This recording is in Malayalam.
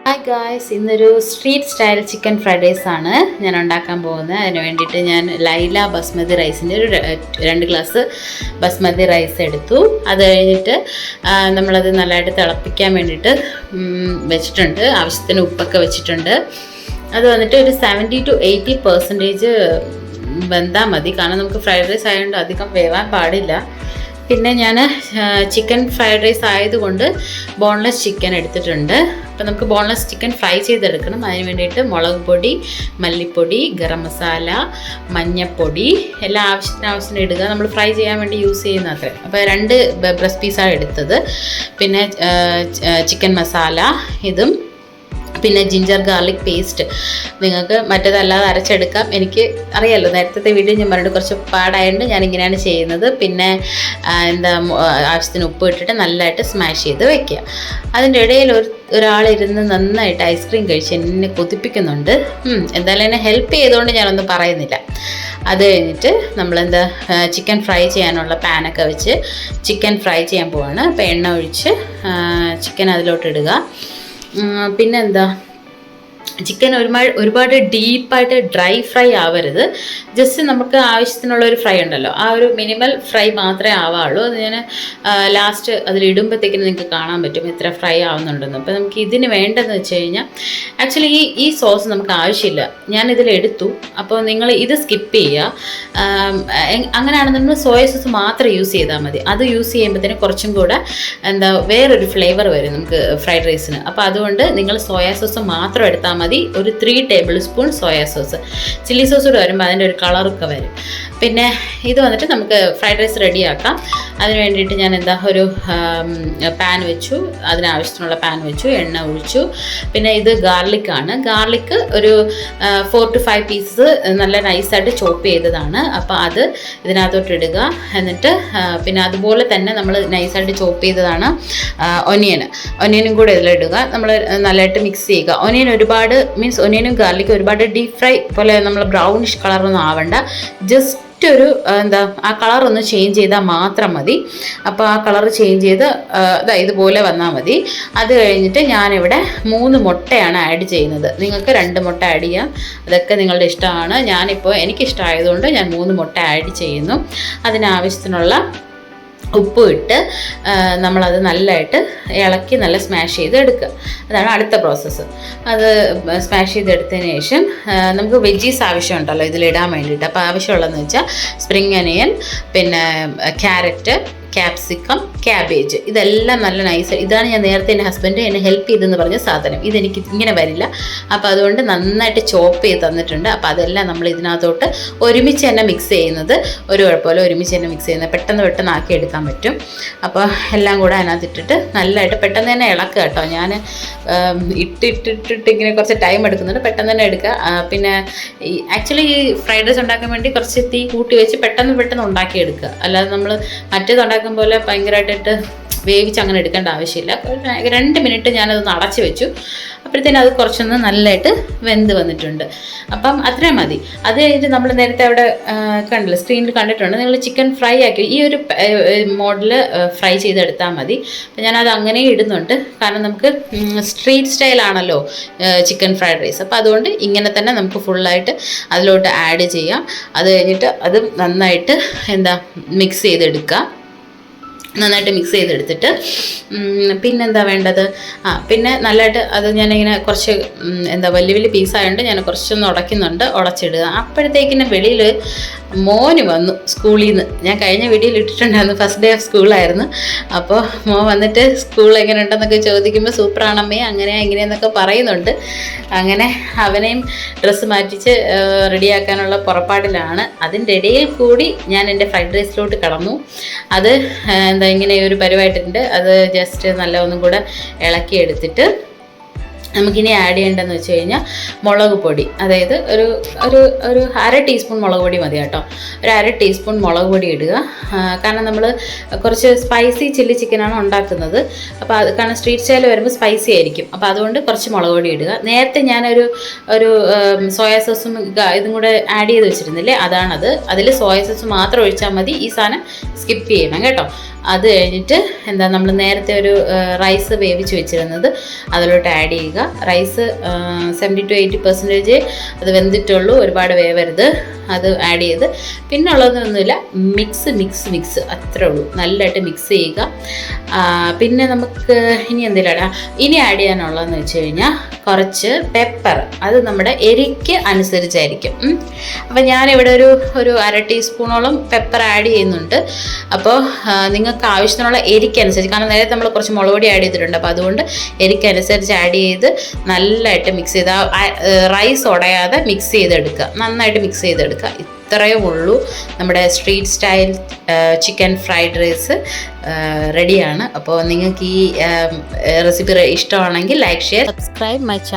ഹായ് ഗായ്സ്, ഇന്നൊരു street style chicken fried rice ആണ് ഞാൻ ഉണ്ടാക്കാൻ പോകുന്നത്. അതിന് വേണ്ടിയിട്ട് ഞാൻ ലൈല ബസ്മതി റൈസിൻ്റെ ഒരു 2 ഗ്ലാസ് ബസ്മതി റൈസ് എടുത്തു. അത് കഴിഞ്ഞിട്ട് നമ്മളത് നല്ലതായിട്ട് തിളപ്പിക്കാൻ വേണ്ടിയിട്ട് വെച്ചിട്ടുണ്ട്. ആവശ്യത്തിന് ഉപ്പൊക്കെ വെച്ചിട്ടുണ്ട്. അത് വന്നിട്ട് ഒരു 70 to 80% വെന്താൽ മതി. കാരണം നമുക്ക് ഫ്രൈഡ് റൈസ് ആയതുകൊണ്ട് അധികം വേവാൻ പാടില്ല. പിന്നെ ഞാൻ ചിക്കൻ ഫ്രൈഡ് റൈസ് ആയതുകൊണ്ട് ബോൺലെസ് ചിക്കൻ എടുത്തിട്ടുണ്ട്. അപ്പോൾ നമുക്ക് ബോൺലെസ് ചിക്കൻ ഫ്രൈ ചെയ്തെടുക്കണം. അതിന് വേണ്ടിയിട്ട് മുളക് പൊടി, മല്ലിപ്പൊടി, ഗരം മസാല, മഞ്ഞൾപ്പൊടി എല്ലാം ആവശ്യത്തിന് ഇടുക. നമ്മൾ ഫ്രൈ ചെയ്യാൻ വേണ്ടി യൂസ് ചെയ്യുന്ന അത്ര. അപ്പോൾ 2 ബ്രസ്റ്റ് പീസാണ് എടുത്തത്. പിന്നെ ചിക്കൻ മസാല ഇതും, പിന്നെ ജിഞ്ചർ ഗാർലിക് പേസ്റ്റ് നിങ്ങൾക്ക് മറ്റേതല്ലാതെ അരച്ചെടുക്കാം. എനിക്ക് അറിയാമല്ലോ, നേരത്തെ വീഡിയോ ഞാൻ പറഞ്ഞിട്ട് കുറച്ച് പാടായതുകൊണ്ട് ഞാൻ ഇങ്ങനെയാണ് ചെയ്യുന്നത്. പിന്നെ ആവശ്യത്തിന് ഉപ്പ് ഇട്ടിട്ട് നല്ലതായിട്ട് സ്മാഷ് ചെയ്ത് വെക്കുക. അതിൻ്റെ ഇടയിൽ ഒരാളിരുന്ന് നന്നായിട്ട് ഐസ്ക്രീം കഴിച്ച് എന്നെ കൊതിപ്പിക്കുന്നുണ്ട്. എന്തായാലും എന്നെ ഹെൽപ്പ് ചെയ്തുകൊണ്ട് ഞാനൊന്നും പറയുന്നില്ല. അത് കഴിഞ്ഞിട്ട് നമ്മളെന്താ ചിക്കൻ ഫ്രൈ ചെയ്യാനുള്ള പാനൊക്കെ വെച്ച് ചിക്കൻ ഫ്രൈ ചെയ്യാൻ പോവാണ്. അപ്പോൾ എണ്ണ ഒഴിച്ച് ചിക്കൻ അതിലോട്ട് ഇടുക. പിന്നെന്താ, ചിക്കൻ ഒരുപാട് ഡീപ്പായിട്ട് ഡ്രൈ ഫ്രൈ ആവരുത്. ജസ്റ്റ് നമുക്ക് ആവശ്യത്തിനുള്ളൊരു ഫ്രൈ ഉണ്ടല്ലോ, ആ ഒരു മിനിമൽ ഫ്രൈ മാത്രമേ ആവാറുള്ളൂ. അത് ഞാൻ ലാസ്റ്റ് അതിലിടുമ്പോഴത്തേക്കിനും നിങ്ങൾക്ക് കാണാൻ പറ്റും എത്ര ഫ്രൈ ആവുന്നുണ്ടെന്ന്. അപ്പോൾ നമുക്ക് ഇതിന് വേണ്ടതെന്ന് വെച്ച് കഴിഞ്ഞാൽ, ആക്ച്വലി ഈ സോസ് നമുക്ക് ആവശ്യമില്ല. ഞാനിതിലെടുത്തു. അപ്പോൾ നിങ്ങൾ ഇത് സ്കിപ്പ് ചെയ്യുക. അങ്ങനെയാണെന്നുണ്ടെങ്കിൽ സോയ സോസ് മാത്രം യൂസ് ചെയ്താൽ മതി. അത് യൂസ് ചെയ്യുമ്പോഴത്തേനും കുറച്ചും കൂടെ വേറൊരു ഫ്ലേവർ വരും നമുക്ക് ഫ്രൈഡ് റൈസിന്. അപ്പോൾ അതുകൊണ്ട് നിങ്ങൾ സോയ സോസ് മാത്രം എടുത്താൽ മതി. ഒരു 3 table spoon soya sauce. Chilli sauce കൂടെ വരുമ്പോൾ അതിൻ്റെ ഒരു കളറൊക്കെ വരും. പിന്നെ ഇത് വന്നിട്ട് നമുക്ക് ഫ്രൈഡ് റൈസ് റെഡിയാക്കാം. അതിന് വേണ്ടിയിട്ട് ഞാൻ ഒരു പാൻ വെച്ചു. അതിനാവശ്യത്തിനുള്ള പാൻ വെച്ചു, എണ്ണ ഒഴിച്ചു. പിന്നെ ഇത് ഗാർലിക്കാണ്. ഗാർലിക്ക് ഒരു 4 to 5 പീസസ് നല്ല നൈസായിട്ട് ചോപ്പ് ചെയ്തതാണ്. അപ്പോൾ അത് ഇതിനകത്തോട്ട് ഇടുക. എന്നിട്ട് പിന്നെ അതുപോലെ തന്നെ നമ്മൾ നൈസായിട്ട് ചോപ്പ് ചെയ്തതാണ് ഒനിയനും കൂടെ ഇതിലിടുക. നമ്മൾ നല്ലതായിട്ട് മിക്സ് ചെയ്യുക. ഒനിയൻ ഒരുപാട് ഒനിയനും ഗാർലിക്കും ഒരുപാട് ഡീപ് ഫ്രൈ പോലെ നമ്മൾ ബ്രൗണിഷ് കളറൊന്നും ആവണ്ട. ജസ്റ്റ് ആ കളറൊന്ന് ചേഞ്ച് ചെയ്താൽ മാത്രം മതി. അപ്പോൾ ആ കളർ ചേഞ്ച് ചെയ്ത് ഇതുപോലെ വന്നാൽ മതി. അത് കഴിഞ്ഞിട്ട് ഞാനിവിടെ 3 മുട്ടയാണ് ആഡ് ചെയ്യുന്നത്. നിങ്ങൾക്ക് 2 മുട്ട ആഡ് ചെയ്യാം. അതൊക്കെ നിങ്ങളുടെ ഇഷ്ടമാണ്. എനിക്കിഷ്ടമായതുകൊണ്ട് ഞാൻ 3 മുട്ട ആഡ് ചെയ്യുന്നു. അതിനാവശ്യത്തിനുള്ള ഉപ്പ് ഇട്ട് നമ്മളത് നല്ലതായിട്ട് ഇളക്കി നല്ല സ്മാഷ് ചെയ്ത് എടുക്കുക. അതാണ് അടുത്ത പ്രോസസ്സ്. അത് സ്മാഷ് ചെയ്തെടുത്തതിന് ശേഷം നമുക്ക് വെജീസ് ആവശ്യമുണ്ടല്ലോ ഇതിലിടാൻ വേണ്ടിയിട്ട്. അപ്പോൾ ആവശ്യമുള്ളതെന്ന് വെച്ചാൽ സ്പ്രിംഗ് അനിയൻ, പിന്നെ ക്യാരറ്റ്, ക്യാപ്സിക്കം, ക്യാബേജ്, ഇതെല്ലാം നല്ല നൈസ്. ഇതാണ് ഞാൻ നേരത്തെ എൻ്റെ ഹസ്ബൻഡ് എന്നെ ഹെൽപ്പ് ചെയ്തെന്ന് പറഞ്ഞ സാധനം. ഇതെനിക്ക് ഇങ്ങനെ വരില്ല. അപ്പോൾ അതുകൊണ്ട് നന്നായിട്ട് ചോപ്പ് ചെയ്ത് തന്നിട്ടുണ്ട്. അപ്പോൾ അതെല്ലാം നമ്മൾ ഇതിനകത്തോട്ട് ഒരുമിച്ച് തന്നെ മിക്സ് ചെയ്യുന്നത്. ഒരു കുഴപ്പമില്ല, ഒരുമിച്ച് തന്നെ മിക്സ് ചെയ്യുന്നത് പെട്ടെന്ന് ആക്കി എടുക്കാൻ പറ്റും. അപ്പോൾ എല്ലാം കൂടെ അതിനകത്തിട്ടിട്ട് നല്ലതായിട്ട് പെട്ടെന്ന് തന്നെ ഇളക്കുക കേട്ടോ. ഞാൻ ഇട്ടിട്ട് ഇങ്ങനെ കുറച്ച് ടൈം എടുക്കുന്നുണ്ട്. പെട്ടെന്ന് തന്നെ എടുക്കുക. പിന്നെ ആക്ച്വലി ഈ ഫ്രൈഡ് റൈസ് ഉണ്ടാക്കാൻ വേണ്ടി കുറച്ച് തീ കൂട്ടി വെച്ച് പെട്ടെന്ന് ഉണ്ടാക്കിയെടുക്കുക. അല്ലാതെ നമ്മൾ മറ്റേത് ഉണ്ടാക്കാൻ പോലെ ഭയങ്കരമായിട്ടിട്ട് വേവിച്ച് അങ്ങനെ എടുക്കേണ്ട ആവശ്യമില്ല. 2 മിനിറ്റ് ഞാനതൊന്ന് അടച്ച് വെച്ചു. അപ്പോഴത്തേനും അത് കുറച്ചൊന്ന് നല്ലതായിട്ട് വെന്ത് വന്നിട്ടുണ്ട്. അപ്പം അത്രയും മതി. അത് കഴിഞ്ഞിട്ട് നമ്മൾ നേരത്തെ അവിടെ കണ്ടില്ല, സ്ക്രീനിൽ കണ്ടിട്ടുണ്ട്. നിങ്ങൾ ചിക്കൻ ഫ്രൈ ആക്കി ഈ ഒരു മോഡൽ ഫ്രൈ ചെയ്തെടുത്താൽ മതി. അപ്പം ഞാനത് അങ്ങനെ ഇടുന്നുണ്ട്. കാരണം നമുക്ക് സ്ട്രീറ്റ് സ്റ്റൈലാണല്ലോ ചിക്കൻ ഫ്രൈഡ് റൈസ്. അപ്പോൾ അതുകൊണ്ട് ഇങ്ങനെ തന്നെ നമുക്ക് ഫുള്ളായിട്ട് അതിലോട്ട് ആഡ് ചെയ്യാം. അത് കഴിഞ്ഞിട്ട് അത് നന്നായിട്ട് മിക്സ് ചെയ്തെടുക്കുക. നന്നായിട്ട് മിക്സ് ചെയ്തെടുത്തിട്ട് പിന്നെന്താ വേണ്ടത്, പിന്നെ നല്ലതായിട്ട് അത് ഞാനിങ്ങനെ കുറച്ച് വലിയ പീസായതുകൊണ്ട് ഞാൻ കുറച്ചൊന്ന് ഉടച്ചിടുക. അപ്പോഴത്തേക്കിന് വെളിയിൽ മോന് വന്നു സ്കൂളിൽ നിന്ന്. ഞാൻ കഴിഞ്ഞ വീഡിയോയിൽ ഇട്ടിട്ടുണ്ടായിരുന്നു, ഫസ്റ്റ് ഡേ ഓഫ് സ്കൂളായിരുന്നു. അപ്പോൾ മോൻ വന്നിട്ട് സ്കൂൾ എങ്ങനെ ഉണ്ടെന്നൊക്കെ ചോദിക്കുമ്പോൾ സൂപ്പറാണമ്മേ അങ്ങനെ ഇങ്ങനെയെന്നൊക്കെ പറയുന്നുണ്ട്. അങ്ങനെ അവനെയും ഡ്രസ്സ് മാറ്റിച്ച് റെഡിയാക്കാനുള്ള പുറപ്പാടിലാണ്. അതിൻ്റെ ഇടയിൽ കൂടി ഞാൻ എൻ്റെ ഫ്രൈഡ് റൈസിലോട്ട് കടന്നു. അത് ഇങ്ങനെ ഒരു പരിവായിട്ടുണ്ട്. അത് ജസ്റ്റ് നല്ല ഒന്നും കൂടെ ഇളക്കിയെടുത്തിട്ട് നമുക്കിനി ആഡ് ചെയ്യേണ്ടതെന്ന് വെച്ച് കഴിഞ്ഞാൽ മുളക് പൊടി. അതായത് ഒരു 1/2 ടീസ്പൂൺ മുളക് പൊടി മതി കേട്ടോ. ഒരു 1/2 ടീസ്പൂൺ മുളക് പൊടി ഇടുക. കാരണം നമ്മൾ കുറച്ച് സ്പൈസി ചില്ലി ചിക്കനാണ് ഉണ്ടാക്കുന്നത്. അപ്പോൾ അത് കാരണം സ്ട്രീറ്റ് സ്റ്റൈൽ വരുമ്പോൾ സ്പൈസി ആയിരിക്കും. അപ്പോൾ അതുകൊണ്ട് കുറച്ച് മുളക് പൊടി ഇടുക. നേരത്തെ ഞാനൊരു സോയാ സോസും ഇതും കൂടെ ആഡ് ചെയ്ത് വെച്ചിരുന്നില്ലേ, അതാണത്. അതിൽ സോയ സോസ് മാത്രം ഒഴിച്ചാൽ മതി. ഈ സാധനം സ്കിപ്പ് ചെയ്യണം കേട്ടോ. അത് കഴിഞ്ഞിട്ട് നമ്മൾ നേരത്തെ ഒരു റൈസ് വേവിച്ച് വെച്ചിരുന്നത് അതിലോട്ട് ആഡ് ചെയ്യുക. റൈസ് 70-80% അത് വെന്തിട്ടുള്ളൂ, ഒരുപാട് വേവരുത്. അത് ആഡ് ചെയ്ത് പിന്നെ ഉള്ളതൊന്നുമില്ല, മിക്സ് അത്രേ ഉള്ളൂ. നല്ലതായിട്ട് മിക്സ് ചെയ്യുക. പിന്നെ നമുക്ക് ഇനി എന്തെങ്കിലും ഇനി ആഡ് ചെയ്യാനുള്ളതെന്ന് വെച്ച് കഴിഞ്ഞാൽ കുറച്ച് പെപ്പർ. അത് നമ്മുടെ എരിക്ക് അനുസരിച്ചായിരിക്കും. അപ്പോൾ ഞാനിവിടെ ഒരു 1/2 ടീസ്പൂണോളം പെപ്പർ ആഡ് ചെയ്യുന്നുണ്ട്. അപ്പോൾ നിങ്ങൾക്ക് ആവശ്യത്തിനുള്ള എരിക്കനുസരിച്ച്, കാരണം നേരത്തെ നമ്മൾ കുറച്ച് മുളക് പൊടി ആഡ് ചെയ്തിട്ടുണ്ട്, അപ്പോൾ അതുകൊണ്ട് എരിക്കനുസരിച്ച് ആഡ് ചെയ്ത് നല്ലതായിട്ട് മിക്സ് ചെയ്ത് റൈസ് ഉടയാതെ മിക്സ് ചെയ്തെടുക്കുക, നന്നായിട്ട് മിക്സ് ചെയ്തെടുക്കുക. ഇത്രയേ ഉള്ളൂ, നമ്മുടെ street style chicken fried rice റെഡിയാണ്. അപ്പോൾ നിങ്ങൾക്ക് ഈ റെസിപ്പി ഇഷ്ടമാണെങ്കിൽ like, share, subscribe my channel.